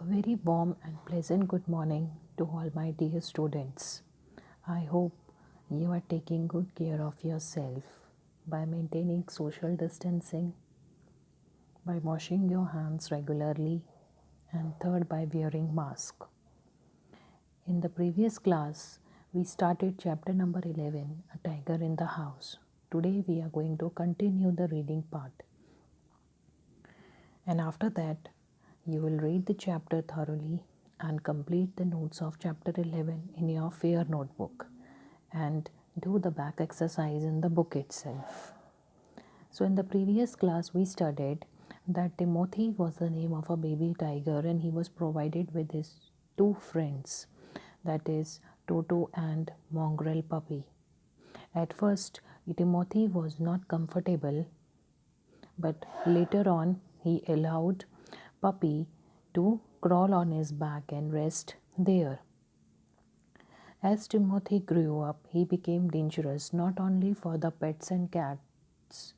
A very warm and pleasant good morning to all my dear students. I hope you are taking good care of yourself by maintaining social distancing, by washing your hands regularly, and third, by wearing mask. In the previous class, we started chapter number 11, A Tiger in the House. Today we are going to continue the reading part. And after that, you will read the chapter thoroughly and complete the notes of chapter 11 in your fair notebook and do the back exercise in the book itself. So, in the previous class, we studied that Timothy was the name of a baby tiger and he was provided with his two friends, that is, Toto and Mongrel puppy. At first, Timothy was not comfortable, but later on, he allowed Puppy to crawl on his back and rest there. As Timothy grew up, he became dangerous not only for the pets and cats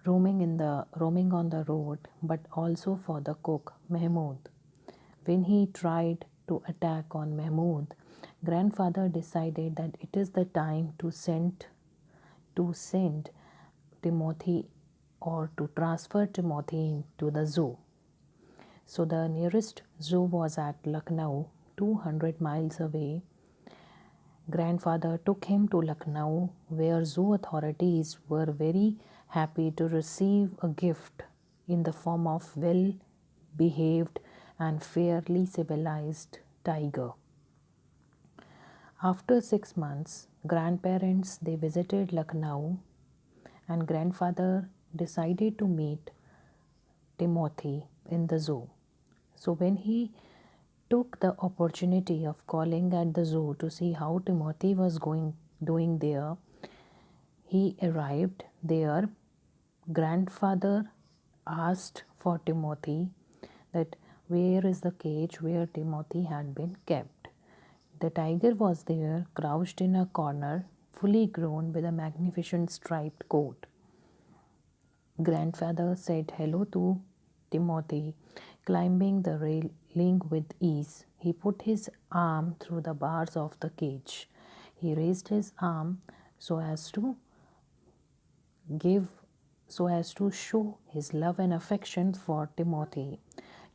roaming on the road, but also for the cook Mahmoud. When he tried to attack on Mahmoud, grandfather decided that it is the time to send Timothy or to transfer Timothy to the zoo. So the nearest zoo was at Lucknow, 200 miles away. Grandfather took him to Lucknow, where zoo authorities were very happy to receive a gift in the form of well behaved and fairly civilized tiger. After 6 months, grandparents they visited Lucknow and grandfather decided to meet Timothy in the zoo. So when he took the opportunity of calling at the zoo to see how Timothy was doing there, he arrived there. Grandfather asked for Timothy that where is the cage where Timothy had been kept. The tiger was there, crouched in a corner, fully grown with a magnificent striped coat. Grandfather said hello to Timothy, climbing the railing with ease. He put his arm through the bars of the cage. He raised his arm so as to give so as to show his love and affection for Timothy.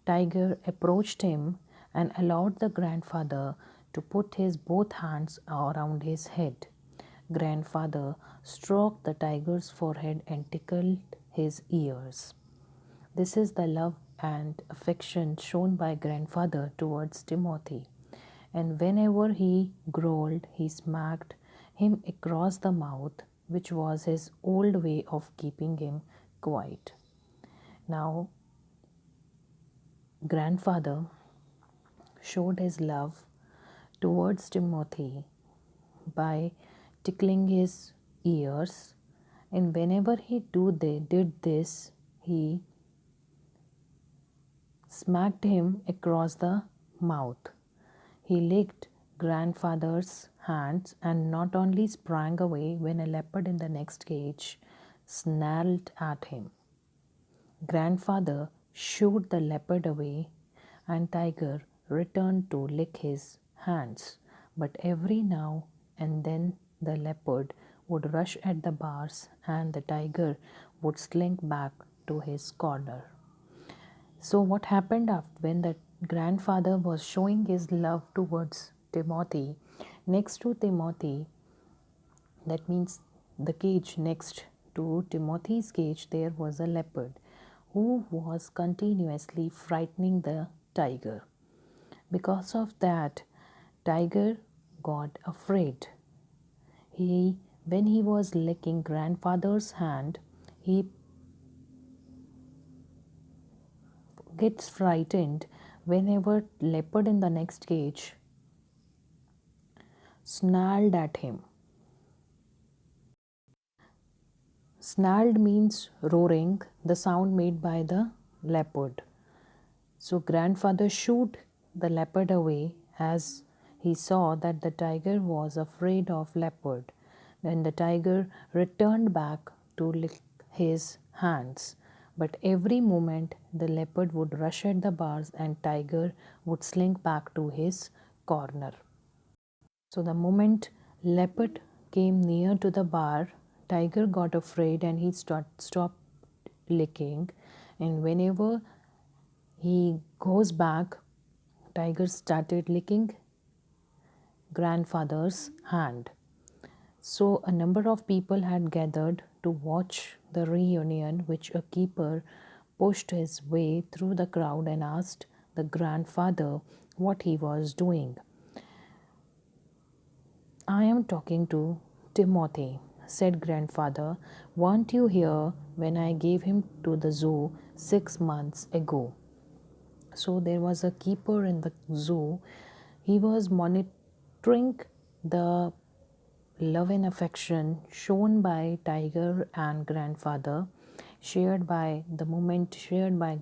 Tiger approached him and allowed the grandfather to put his both hands around his head. Grandfather stroked the tiger's forehead and tickled his ears. This is the love and affection shown by grandfather towards Timothy. And whenever he growled, he smacked him across the mouth, which was his old way of keeping him quiet. Now, grandfather showed his love towards Timothy by tickling his ears, and whenever did this, he smacked him across the mouth. He licked grandfather's hands and not only sprang away when a leopard in the next cage snarled at him. Grandfather shooed the leopard away and Tiger returned to lick his hands. But every now and then the leopard would rush at the bars and the tiger would slink back to his corner. So, what happened when the grandfather was showing his love towards Timothy? Next to Timothy, that means the cage next to Timothy's cage, there was a leopard who was continuously frightening the tiger. Because of that, tiger got afraid. When he was licking grandfather's hand, he gets frightened whenever leopard in the next cage snarled at him. Snarled means roaring, the sound made by the leopard. So grandfather shooed the leopard away as he saw that the tiger was afraid of leopard. Then the tiger returned back to lick his hands. But every moment the leopard would rush at the bars and Tiger would slink back to his corner. So the moment leopard came near to the bar, Tiger got afraid and he stopped licking. And whenever he goes back, Tiger started licking grandfather's hand. So a number of people had gathered to watch the reunion, which a keeper pushed his way through the crowd and asked the grandfather what he was doing. "I am talking to Timothy," said grandfather. "Weren't you here when I gave him to the zoo 6 months ago?" So there was a keeper in the zoo. He was monitoring the love and affection shown by Tiger and grandfather, shared by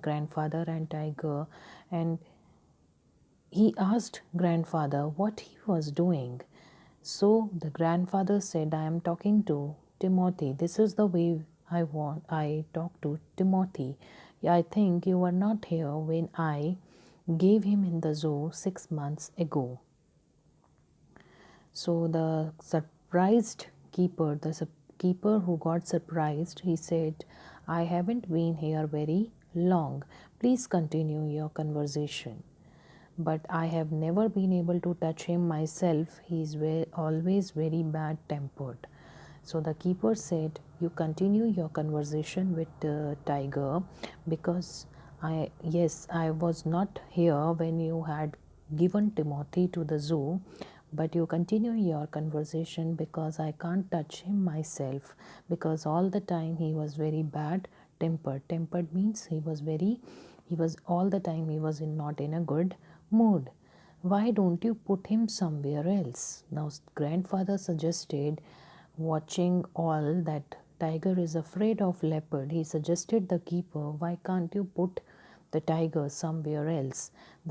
grandfather and Tiger, and he asked grandfather what he was doing. So the grandfather said, "I am talking to Timothy. This is the way I talk to Timothy. I think you were not here when I gave him in the zoo 6 months ago." So the surprised keeper, keeper who got surprised, he said, "I haven't been here very long. Please continue your conversation." "But I have never been able to touch him myself. He is always very bad tempered." So the keeper said, "You continue your conversation with Tiger, because I was not here when you had given Timothy to the zoo, but you continue your conversation because I can't touch him myself, because all the time he was very bad tempered." Tempered means he was all the time he was not in a good mood. "Why don't you put him somewhere else?" Now grandfather suggested, watching all that Tiger is afraid of leopard, he suggested the keeper, "Why can't you put the tiger somewhere else?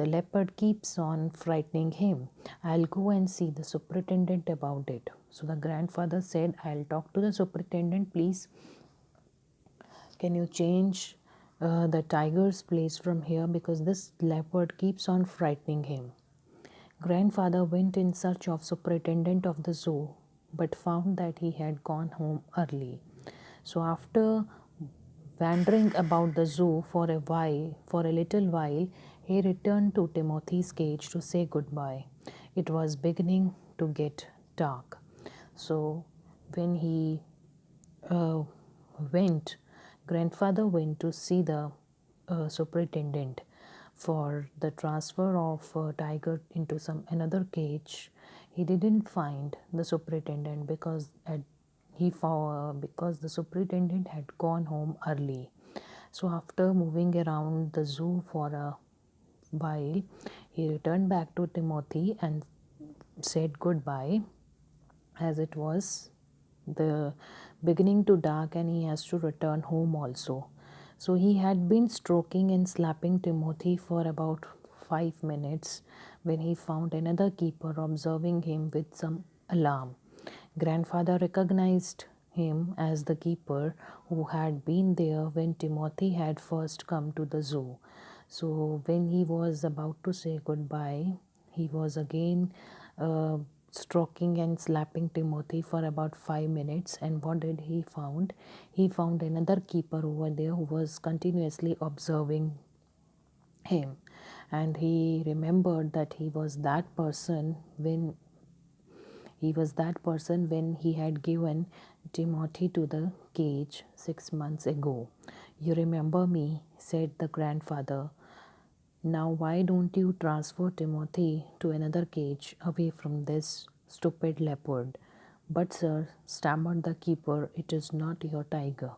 The leopard keeps on frightening him. I'll go and see the superintendent about it." So the grandfather said, "I'll talk to the superintendent. Please, can you change the tiger's place from here, because this leopard keeps on frightening him." Grandfather went in search of superintendent of the zoo, but found that he had gone home early. So after wandering about the zoo for a little while, he returned to Timothy's cage to say goodbye. It was beginning to get dark. So when he uh, went, grandfather went to see the superintendent for the transfer of tiger into some another cage. He didn't find the superintendent because the superintendent had gone home early. So after moving around the zoo for a while, he returned back to Timothy and said goodbye, as it was the beginning to dark and he has to return home also. So he had been stroking and slapping Timothy for about 5 minutes when he found another keeper observing him with some alarm. Grandfather recognized him as the keeper who had been there when Timothy had first come to the zoo. So when he was about to say goodbye, he was again stroking and slapping Timothy for about 5 minutes. And what did he found? He found another keeper over there who was continuously observing him, and he remembered that he was that person when he had given Timothy to the cage 6 months ago. "You remember me," said the grandfather. "Now why don't you transfer Timothy to another cage away from this stupid leopard?" "But sir," stammered the keeper, "it is not your tiger."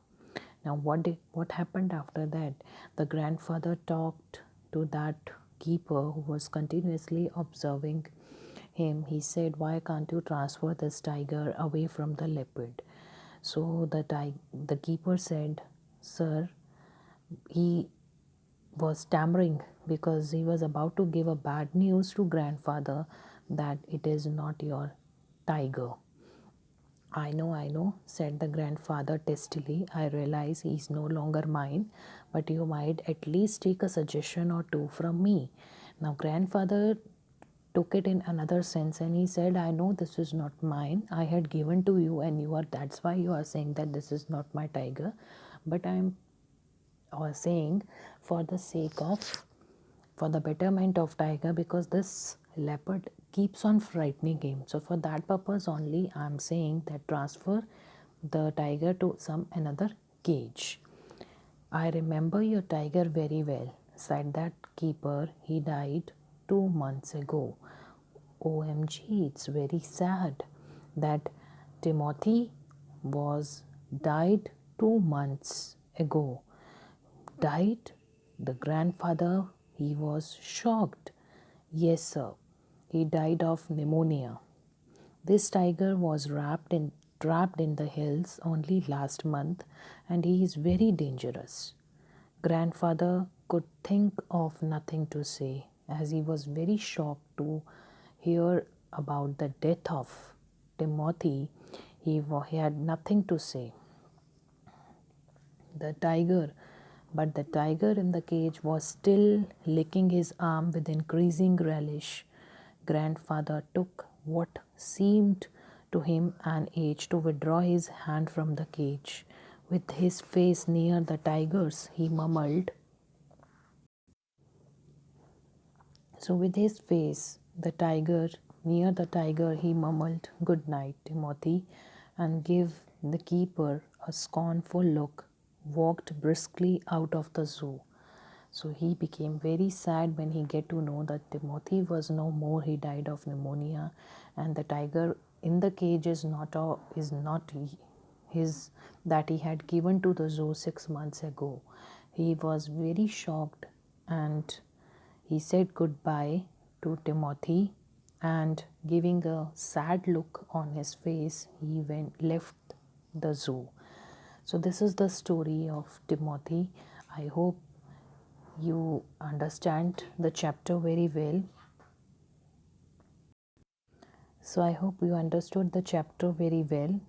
Now what happened after that? The grandfather talked to that keeper who was continuously observing him. He said, "Why can't you transfer this tiger away from the leopard?" So the keeper said, "Sir," he was stammering because he was about to give a bad news to grandfather that it is not your tiger. I know, said the grandfather testily. I realize he's no longer mine, but you might at least take a suggestion or two from me. Now, grandfather took it in another sense and he said, I know this is not mine. I had given to you, and that's why you are saying that this is not my tiger. But I'm saying for the sake of for the betterment of tiger, because this leopard keeps on frightening him, so for that purpose only I'm saying that transfer the tiger to some another cage. I remember your tiger very well, said that keeper. He died 2 months ago. OMG, it's very sad that Timothy was died 2 months ago. Died? The grandfather, he was shocked. Yes, sir. He died of pneumonia. This tiger was trapped in the hills only last month, and he is very dangerous. Grandfather could think of nothing to say, as he was very shocked to hear about the death of Timothy. He had nothing to say. The tiger, but the tiger in the cage was still licking his arm with increasing relish. Grandfather took what seemed to him an age to withdraw his hand from the cage. With his face near the tiger's, he mumbled, So, with his face near the tiger, he mumbled, Good night, Timothy, and gave the keeper a scornful look, walked briskly out of the zoo. So he became very sad when he get to know that Timothy was no more. He died of pneumonia, and the tiger in the cage is not his that he had given to the zoo 6 months ago. He was very shocked, and he said goodbye to Timothy, and giving a sad look on his face, he left the zoo. So this is the story of Timothy. I hope you understand the chapter very well. So I hope you understood the chapter very well.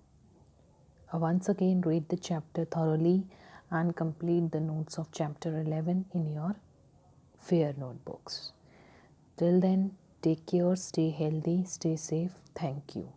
Once again, read the chapter thoroughly and complete the notes of chapter 11 in your fair notebooks. Till then, take care, stay healthy, stay safe. Thank you.